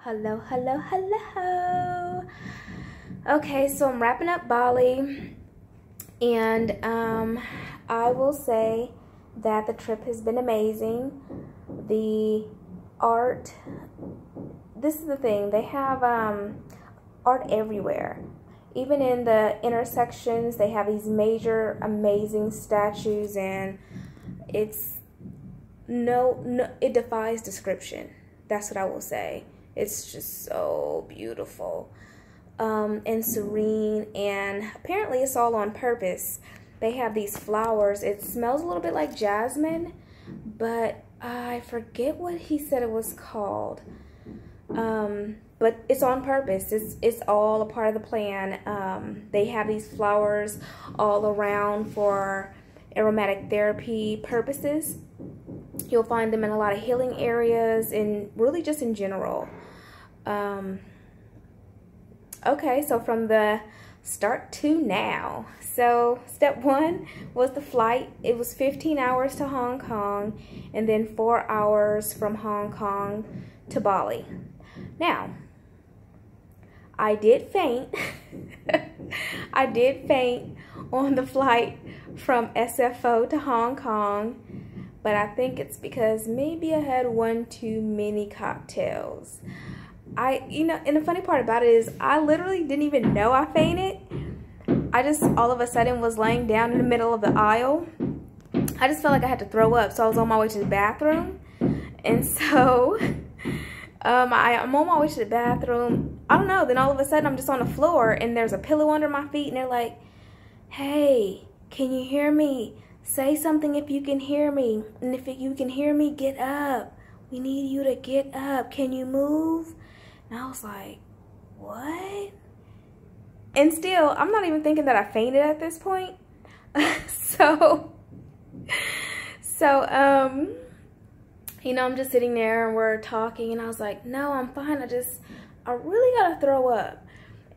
Hello, hello, hello. Okay, so I'm wrapping up Bali, and I will say that the trip has been amazing. The art, this is the thing, they have art everywhere. Even in the intersections, they have these major, amazing statues, and it's it defies description. That's what I will say. It's just so beautiful and serene, and apparently it's all on purpose. They have these flowers. It smells a little bit like jasmine, but I forget what he said it was called. But it's on purpose. It's all a part of the plan. They have these flowers all around for aromatic therapy purposes. You'll find them in a lot of healing areas and really just in general. Okay, so from the start to now. So step one was the flight. It was 15 hours to Hong Kong and then 4 hours from Hong Kong to Bali. Now, I did faint. I did faint on the flight from SFO to Hong Kong, but I think it's because maybe I had one too many cocktails. And the funny part about it is I literally didn't even know I fainted. I just all of a sudden was laying down in the middle of the aisle. I just felt like I had to throw up, so I was on my way to the bathroom. And so I'm on my way to the bathroom. I don't know, then all of a sudden I'm just on the floor and there's a pillow under my feet and they're like, "Hey, can you hear me? Say something if you can hear me. And if you can hear me, get up. We need you to get up. Can you move?" And I was like, what? And still, I'm not even thinking that I fainted at this point. So, I'm just sitting there and we're talking and I was like, no, I'm fine. I really gotta throw up.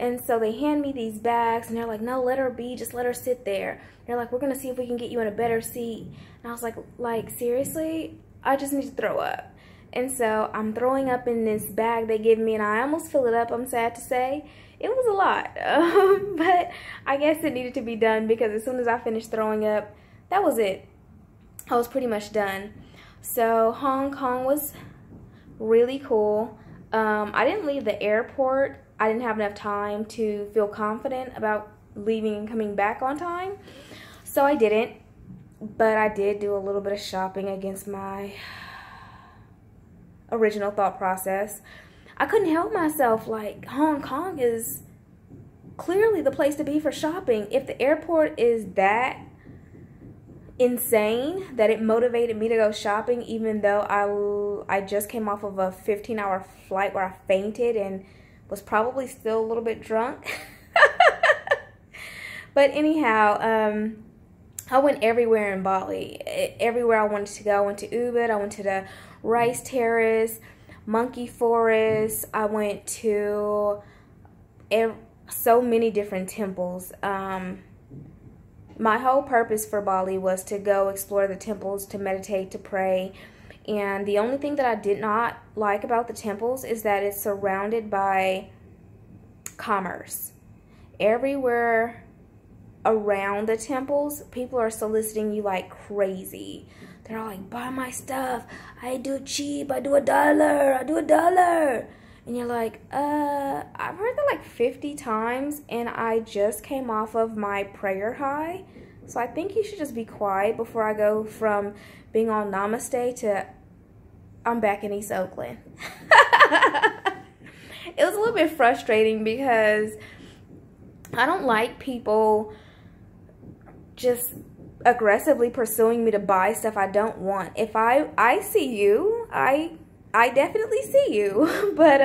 And so they hand me these bags and they're like, no, let her be, just let her sit there. They're like, we're gonna see if we can get you in a better seat. And I was like seriously? I just need to throw up. And so I'm throwing up in this bag they give me and I almost fill it up, I'm sad to say. It was a lot, but I guess it needed to be done because as soon as I finished throwing up, that was it. I was pretty much done. So Hong Kong was really cool. I didn't leave the airport. I didn't have enough time to feel confident about leaving and coming back on time. So I didn't, but I did do a little bit of shopping against my original thought process. I couldn't help myself. Like, Hong Kong is clearly the place to be for shopping. If the airport is that insane that it motivated me to go shopping, even though I just came off of a 15-hour flight where I fainted and was probably still a little bit drunk. But anyhow, I went everywhere in Bali. Everywhere I wanted to go. I went to Ubud. I went to the Rice Terrace, Monkey Forest. I went to so many different temples. My whole purpose for Bali was to go explore the temples, to meditate, to pray. And the only thing that I did not like about the temples is that it's surrounded by commerce. Everywhere around the temples, people are soliciting you like crazy. They're all like, buy my stuff. I do cheap. I do $1. I do $1. And you're like, I've heard that like 50 times and I just came off of my prayer high. So I think you should just be quiet before I go from being on namaste to I'm back in East Oakland. It was a little bit frustrating because I don't like people just aggressively pursuing me to buy stuff I don't want. If I see you, I definitely see you. But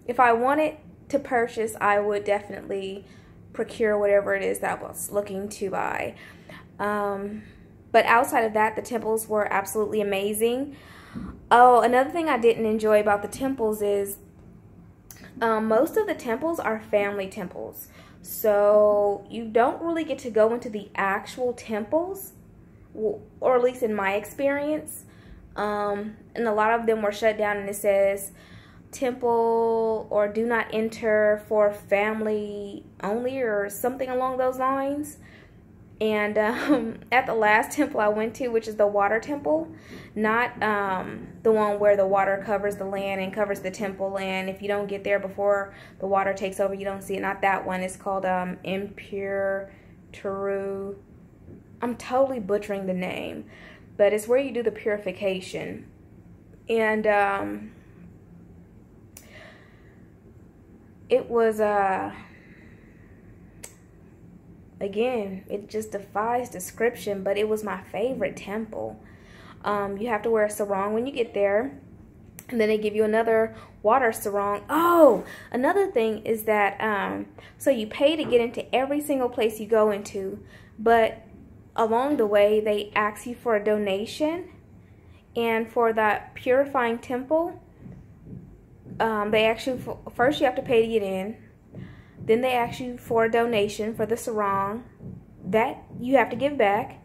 if I wanted to purchase, I would definitely procure whatever it is that I was looking to buy. But outside of that, the temples were absolutely amazing. Oh, another thing I didn't enjoy about the temples is most of the temples are family temples. So you don't really get to go into the actual temples, or at least in my experience. And a lot of them were shut down and it says temple or do not enter for family only or something along those lines. And at the last temple I went to, which is the water temple, not the one where the water covers the land and covers the temple, and if you don't get there before the water takes over, you don't see it. Not that one. It's called Impure Teru. I'm totally butchering the name, but it's where you do the purification. And it was again, it just defies description, but it was my favorite temple. You have to wear a sarong when you get there, and then they give you another water sarong. Oh, another thing is that so you pay to get into every single place you go into, but along the way they ask you for a donation. And for that purifying temple, they actually, first you have to pay to get in. Then they ask you for a donation for the sarong that you have to give back.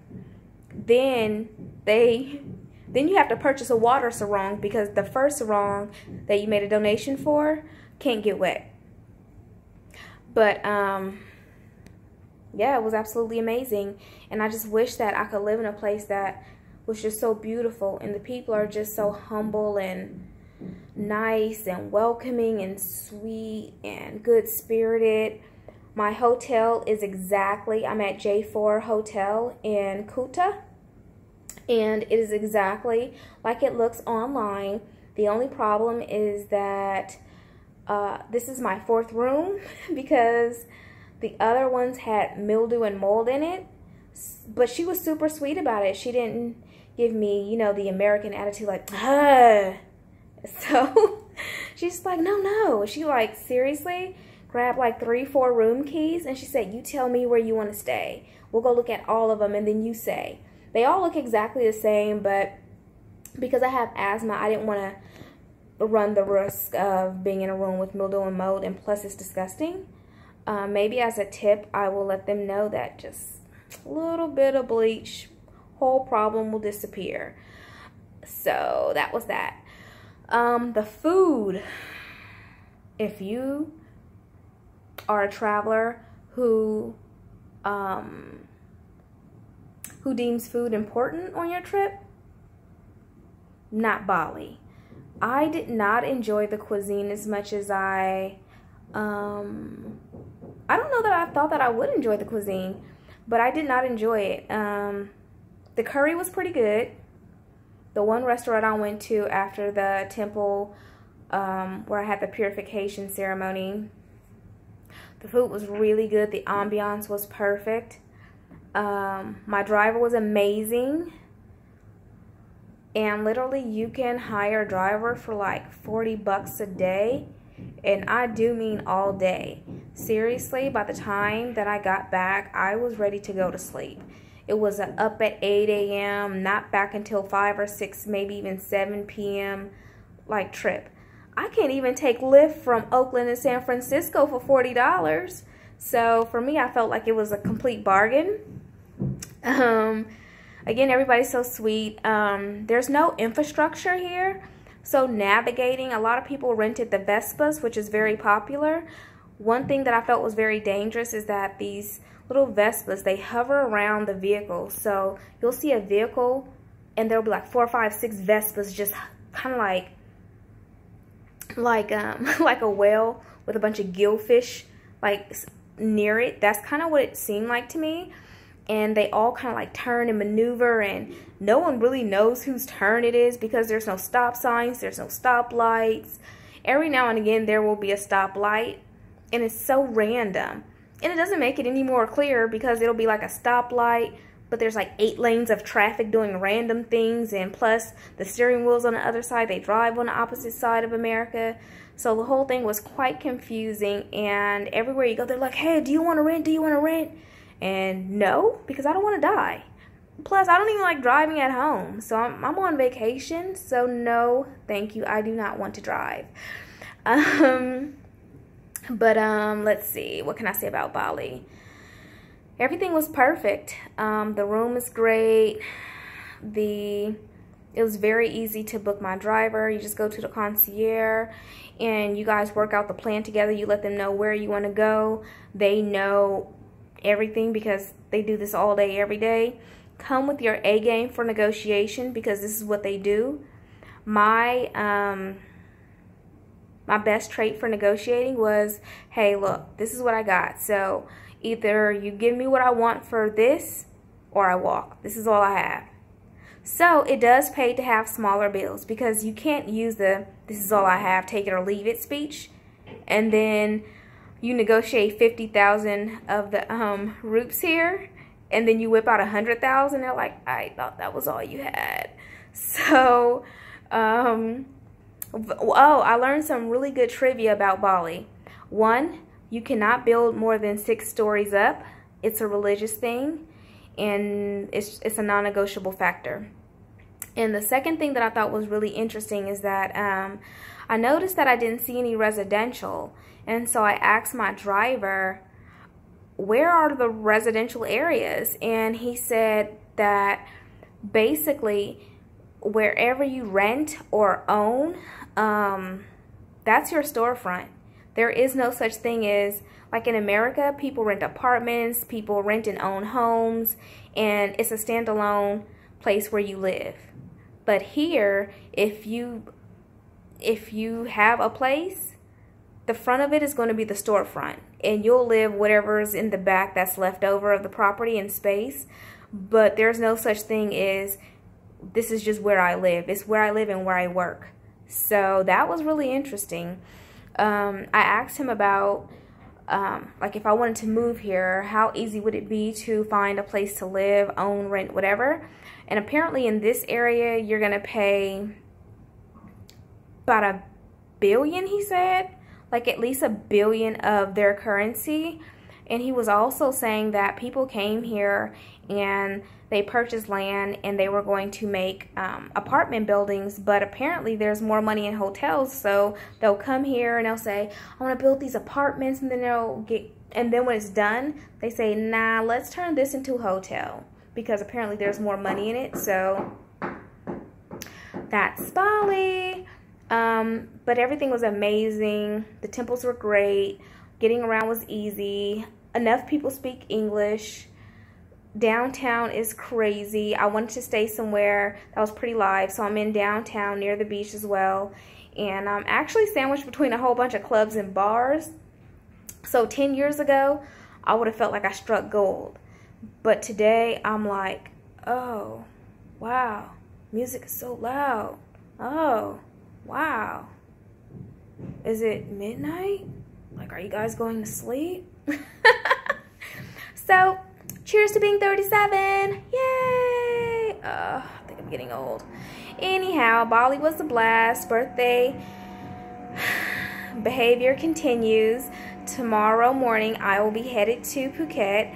Then you have to purchase a water sarong, because the first sarong that you made a donation for can't get wet. But yeah, it was absolutely amazing, and I just wish that I could live in a place that was just so beautiful, and the people are just so humble and nice and welcoming and sweet and good spirited. My hotel is exactly, I'm at J4 Hotel in Kuta, and it is exactly like it looks online. The only problem is that this is my 4th room because the other ones had mildew and mold in it, but she was super sweet about it. She didn't give me, you know, the American attitude like, so she's like, no. She like seriously grabbed like 3-4 room keys, and she said, you tell me where you want to stay. We'll go look at all of them, and then you say. They all look exactly the same, but because I have asthma, I didn't want to run the risk of being in a room with mildew and mold, and plus it's disgusting. Maybe as a tip, I will let them know that just a little bit of bleach, whole problem will disappear. So that was that. The food, if you are a traveler who deems food important on your trip, not Bali. I did not enjoy the cuisine as much as I don't know that I thought that I would enjoy the cuisine, but I did not enjoy it. The curry was pretty good. The one restaurant I went to after the temple, where I had the purification ceremony, the food was really good. The ambiance was perfect. My driver was amazing. And literally you can hire a driver for like 40 bucks a day. And I do mean all day. Seriously, by the time that I got back, I was ready to go to sleep. It was an up at 8 a.m., not back until 5 or 6, maybe even 7 p.m. like trip. I can't even take Lyft from Oakland to San Francisco for $40. So for me, I felt like it was a complete bargain. Again, everybody's so sweet. There's no infrastructure here. So navigating, a lot of people rented the Vespas, which is very popular. One thing that I felt was very dangerous is that these little Vespas, they hover around the vehicle. So you'll see a vehicle and there'll be like 4, 5, 6 Vespas just kind of like a whale with a bunch of gillfish like near it. That's kind of what it seemed like to me. And they all kind of like turn and maneuver, and no one really knows whose turn it is because there's no stop signs, there's no stop lights. Every now and again there will be a stoplight, and it's so random. And it doesn't make it any more clear because it'll be like a stoplight, but there's like 8 lanes of traffic doing random things, and plus the steering wheel's on the other side. They drive on the opposite side of America. So the whole thing was quite confusing, and everywhere you go they're like, hey, do you want to rent? Do you want to rent? And no, because I don't want to die. Plus, I don't even like driving at home. So I'm on vacation. So no, thank you. I do not want to drive. Let's see. What can I say about Bali? Everything was perfect. The room is great. The It was very easy to book my driver. You just go to the concierge and you guys work out the plan together. You let them know where you want to go. They know everything because they do this all day, every day. Come with your A game for negotiation because this is what they do. My best trait for negotiating was, hey, look, this is what I got. So either you give me what I want for this or I walk. This is all I have. So it does pay to have smaller bills because you can't use the this is all I have, take it or leave it speech. And then you negotiate 50,000 of the roops here and then you whip out 100,000. They're like, I thought that was all you had. So, oh, I learned some really good trivia about Bali. One, you cannot build more than 6 stories up. It's a religious thing, and it's a non-negotiable factor. And the second thing that I thought was really interesting is that I noticed that I didn't see any residential, and so I asked my driver, where are the residential areas? And he said that basically wherever you rent or own, that's your storefront. There is no such thing as, like in America, people rent apartments, people rent and own homes, and it's a standalone place where you live. But here, if you have a place, the front of it is going to be the storefront, and you'll live whatever's in the back that's left over of the property and space. But there's no such thing as, this is just where I live. It's where I live and where I work. So that was really interesting. I asked him about, like, if I wanted to move here, how easy would it be to find a place to live, own, rent, whatever. And apparently in this area, you're going to pay about $1 billion, he said. Like at least $1 billion of their currency. And he was also saying that people came here and they purchased land and they were going to make apartment buildings, but apparently there's more money in hotels, so they'll come here and they'll say, I want to build these apartments, and then then when it's done, they say, nah, let's turn this into a hotel, because apparently there's more money in it. So that's Bali. But everything was amazing. The temples were great. Getting around was easy. Enough people speak English. Downtown is crazy. I wanted to stay somewhere that was pretty live, so I'm in downtown near the beach as well. And I'm actually sandwiched between a whole bunch of clubs and bars. So 10 years ago, I would have felt like I struck gold. But today, I'm like, oh, wow, music is so loud. Oh, wow. Is it midnight? Like, are you guys going to sleep? So, cheers to being 37. Yay! I think I'm getting old. Anyhow, Bali was a blast. Birthday behavior continues. Tomorrow morning, I will be headed to Phuket.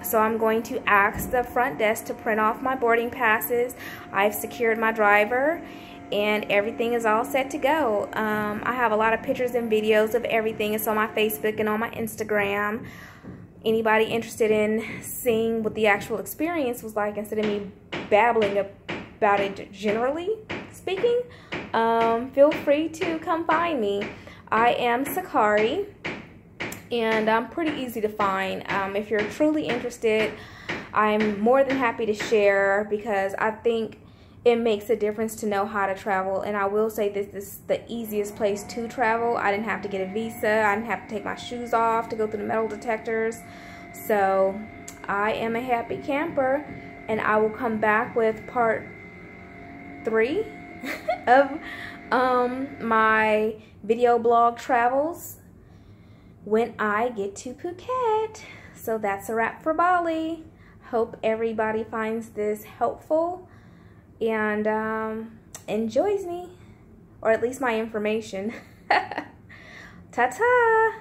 So I'm going to ask the front desk to print off my boarding passes. I've secured my driver, and everything is all set to go. I have a lot of pictures and videos of everything. It's on my Facebook and on my Instagram. Anybody interested in seeing what the actual experience was like instead of me babbling about it generally speaking, feel free to come find me. I am Sakari, and I'm pretty easy to find. If you're truly interested, I'm more than happy to share, because I think it makes a difference to know how to travel. And I will say this is the easiest place to travel. I didn't have to get a visa. I didn't have to take my shoes off to go through the metal detectors. So I am a happy camper, and I will come back with part 3 of my video blog travels when I get to Phuket. So that's a wrap for Bali. Hope everybody finds this helpful and enjoys me, or at least my information. Ta-ta!